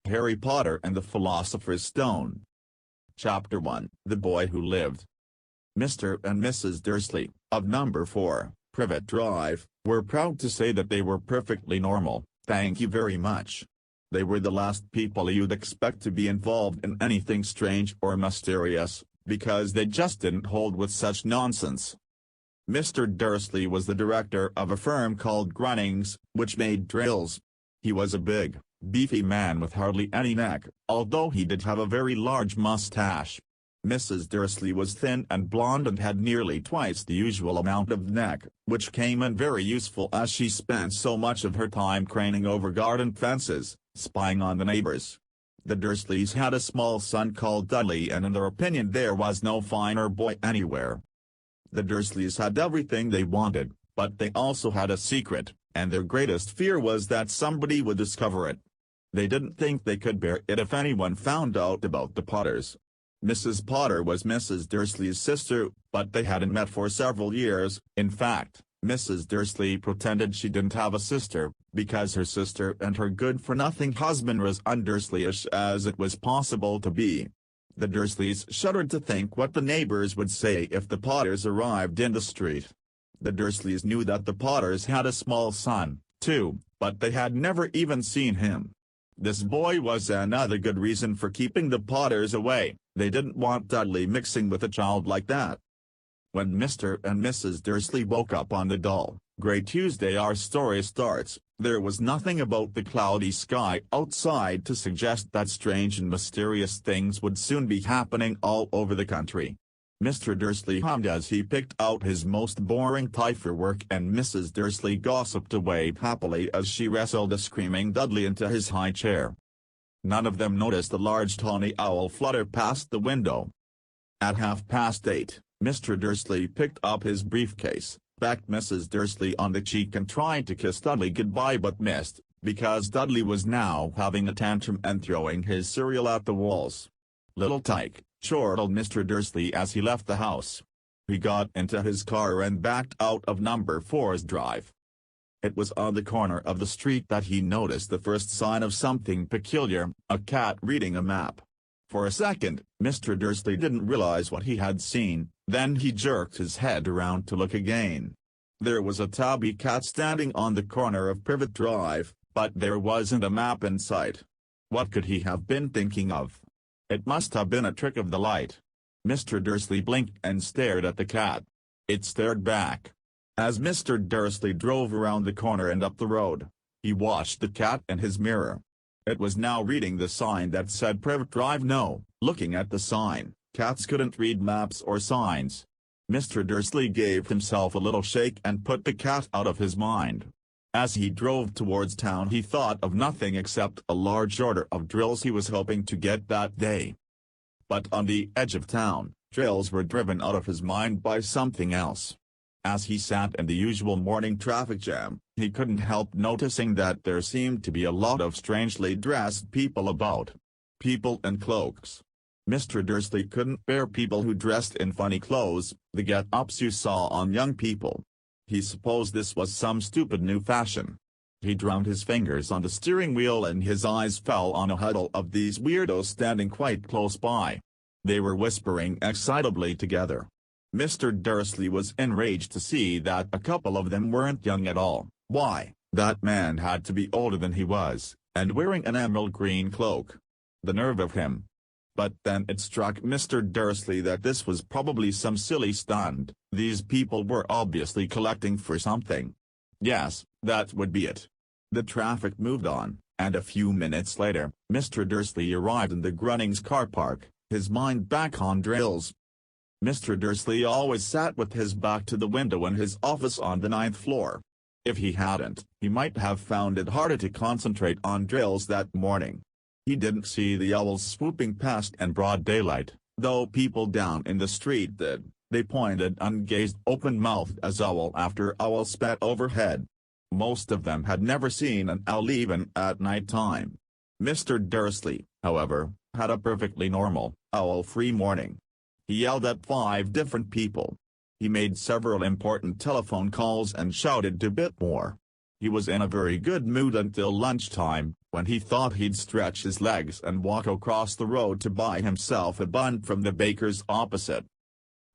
Harry Potter and the Philosopher's Stone. Chapter 1, The Boy Who Lived. Mr. and Mrs. Dursley, of number 4, Privet Drive, were proud to say that they were perfectly normal, thank you very much. They were the last people you'd expect to be involved in anything strange or mysterious, because they just didn't hold with such nonsense. Mr. Dursley was the director of a firm called Grunnings, which made drills. He was a big, beefy man with hardly any neck, although he did have a very large mustache. Mrs. Dursley was thin and blonde and had nearly twice the usual amount of neck, which came in very useful as she spent so much of her time craning over garden fences, spying on the neighbors. The Dursleys had a small son called Dudley, and in their opinion there was no finer boy anywhere. The Dursleys had everything they wanted, but they also had a secret, and their greatest fear was that somebody would discover it. They didn't think they could bear it if anyone found out about the Potters. Mrs. Potter was Mrs. Dursley's sister, but they hadn't met for several years. In fact, Mrs. Dursley pretended she didn't have a sister, because her sister and her good-for-nothing husband were as un-Dursleyish as it was possible to be. The Dursleys shuddered to think what the neighbors would say if the Potters arrived in the street. The Dursleys knew that the Potters had a small son, too, but they had never even seen him. This boy was another good reason for keeping the Potters away. They didn't want Dudley mixing with a child like that. When Mr. and Mrs. Dursley woke up on the dull, grey Tuesday our story starts, there was nothing about the cloudy sky outside to suggest that strange and mysterious things would soon be happening all over the country. Mr. Dursley hummed as he picked out his most boring tie for work, and Mrs. Dursley gossiped away happily as she wrestled a screaming Dudley into his high chair. None of them noticed a large tawny owl flutter past the window. At 8:30, Mr. Dursley picked up his briefcase, pecked Mrs. Dursley on the cheek and tried to kiss Dudley goodbye but missed, because Dudley was now having a tantrum and throwing his cereal at the walls. "Little tyke," chortled Mr. Dursley as he left the house. He got into his car and backed out of number 4's drive. It was on the corner of the street that he noticed the first sign of something peculiar, a cat reading a map. For a second, Mr. Dursley didn't realize what he had seen, then he jerked his head around to look again. There was a tabby cat standing on the corner of Privet Drive, but there wasn't a map in sight. What could he have been thinking of? It must have been a trick of the light. Mr. Dursley blinked and stared at the cat. It stared back. As Mr. Dursley drove around the corner and up the road, he watched the cat in his mirror. It was now reading the sign that said Privet Drive. No, looking at the sign, cats couldn't read maps or signs. Mr. Dursley gave himself a little shake and put the cat out of his mind. As he drove towards town he thought of nothing except a large order of drills he was hoping to get that day. But on the edge of town, drills were driven out of his mind by something else. As he sat in the usual morning traffic jam, he couldn't help noticing that there seemed to be a lot of strangely dressed people about. People in cloaks. Mr. Dursley couldn't bear people who dressed in funny clothes, the get-ups you saw on young people. He supposed this was some stupid new fashion. He drummed his fingers on the steering wheel and his eyes fell on a huddle of these weirdos standing quite close by. They were whispering excitably together. Mr. Dursley was enraged to see that a couple of them weren't young at all. Why, that man had to be older than he was, and wearing an emerald green cloak. The nerve of him. But then it struck Mr. Dursley that this was probably some silly stunt. These people were obviously collecting for something. Yes, that would be it. The traffic moved on, and a few minutes later, Mr. Dursley arrived in the Grunnings car park, his mind back on drills. Mr. Dursley always sat with his back to the window in his office on the 9th floor. If he hadn't, he might have found it harder to concentrate on drills that morning. He didn't see the owls swooping past in broad daylight, though people down in the street did. They pointed and gazed open-mouthed as owl after owl spat overhead. Most of them had never seen an owl even at night time. Mr. Dursley, however, had a perfectly normal, owl-free morning. He yelled at 5 different people. He made several important telephone calls and shouted a bit more. He was in a very good mood until lunchtime, when he thought he'd stretch his legs and walk across the road to buy himself a bun from the baker's opposite.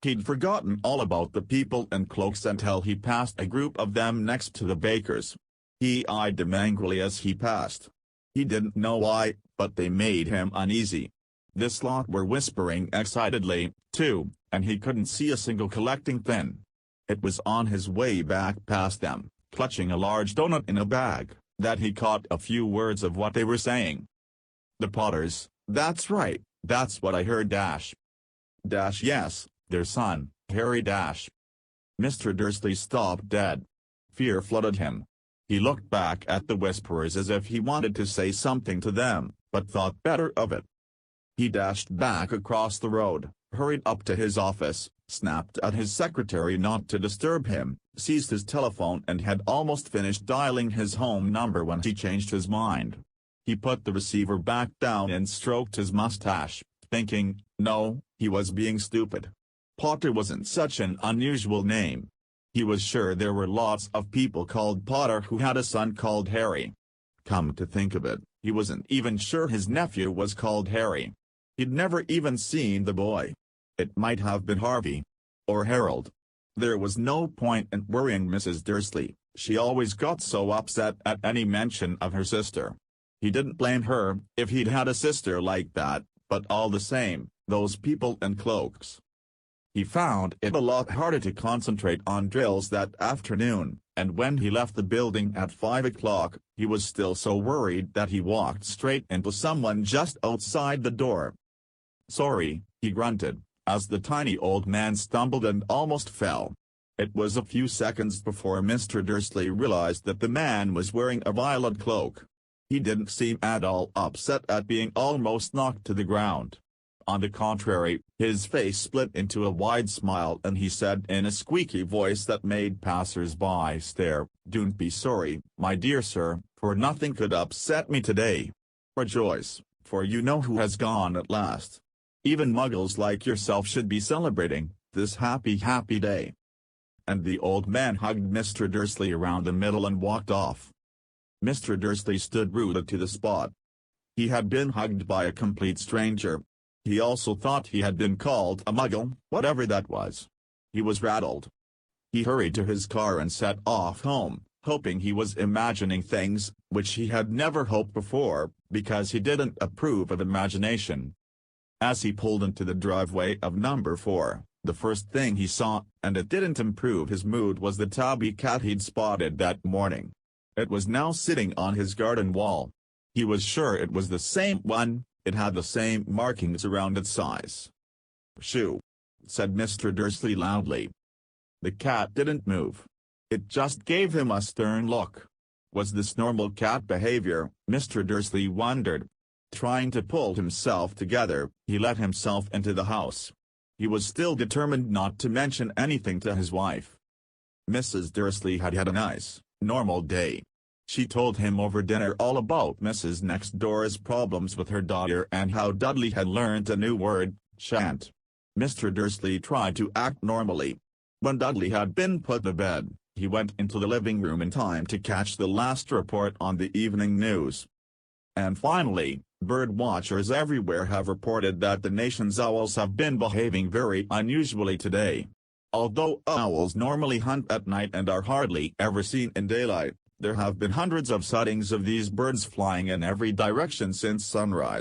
He'd forgotten all about the people in cloaks until he passed a group of them next to the baker's. He eyed them angrily as he passed. He didn't know why, but they made him uneasy. This lot were whispering excitedly, too, and he couldn't see a single collecting thing. It was on his way back past them, clutching a large donut in a bag, that he caught a few words of what they were saying. The Potters, that's right, that's what I heard dash. Dash yes, their son, Harry dash. Mr. Dursley stopped dead. Fear flooded him. He looked back at the whisperers as if he wanted to say something to them, but thought better of it. He dashed back across the road, hurried up to his office, snapped at his secretary not to disturb him, seized his telephone and had almost finished dialing his home number when he changed his mind. He put the receiver back down and stroked his mustache, thinking, no, he was being stupid. Potter wasn't such an unusual name. He was sure there were lots of people called Potter who had a son called Harry. Come to think of it, he wasn't even sure his nephew was called Harry. He'd never even seen the boy. It might have been Harvey. Or Harold. There was no point in worrying Mrs. Dursley, she always got so upset at any mention of her sister. He didn't blame her, if he'd had a sister like that, but all the same, those people in cloaks. He found it a lot harder to concentrate on drills that afternoon, and when he left the building at 5 o'clock, he was still so worried that he walked straight into someone just outside the door. Sorry, he grunted, as the tiny old man stumbled and almost fell. It was a few seconds before Mr. Dursley realized that the man was wearing a violet cloak. He didn't seem at all upset at being almost knocked to the ground. On the contrary, his face split into a wide smile and he said in a squeaky voice that made passers-by stare, "Don't be sorry, my dear sir, for nothing could upset me today. Rejoice, for you know who has gone at last. Even muggles like yourself should be celebrating this happy day." And the old man hugged Mr. Dursley around the middle and walked off. Mr. Dursley stood rooted to the spot. He had been hugged by a complete stranger. He also thought he had been called a muggle, whatever that was. He was rattled. He hurried to his car and set off home, hoping he was imagining things, which he had never hoped before, because he didn't approve of imagination. As he pulled into the driveway of number 4, the first thing he saw, and it didn't improve his mood, was the tabby cat he'd spotted that morning. It was now sitting on his garden wall. He was sure it was the same one. It had the same markings around its eyes. "Shoo!" said Mr. Dursley loudly. The cat didn't move. It just gave him a stern look. Was this normal cat behavior, Mr. Dursley wondered. Trying to pull himself together, he let himself into the house. He was still determined not to mention anything to his wife. Mrs. Dursley had had a nice, normal day. She told him over dinner all about Mrs. Next Door's problems with her daughter and how Dudley had learned a new word, shan't. Mr. Dursley tried to act normally. When Dudley had been put to bed, he went into the living room in time to catch the last report on the evening news. And finally, bird watchers everywhere have reported that the nation's owls have been behaving very unusually today. Although owls normally hunt at night and are hardly ever seen in daylight, there have been hundreds of sightings of these birds flying in every direction since sunrise.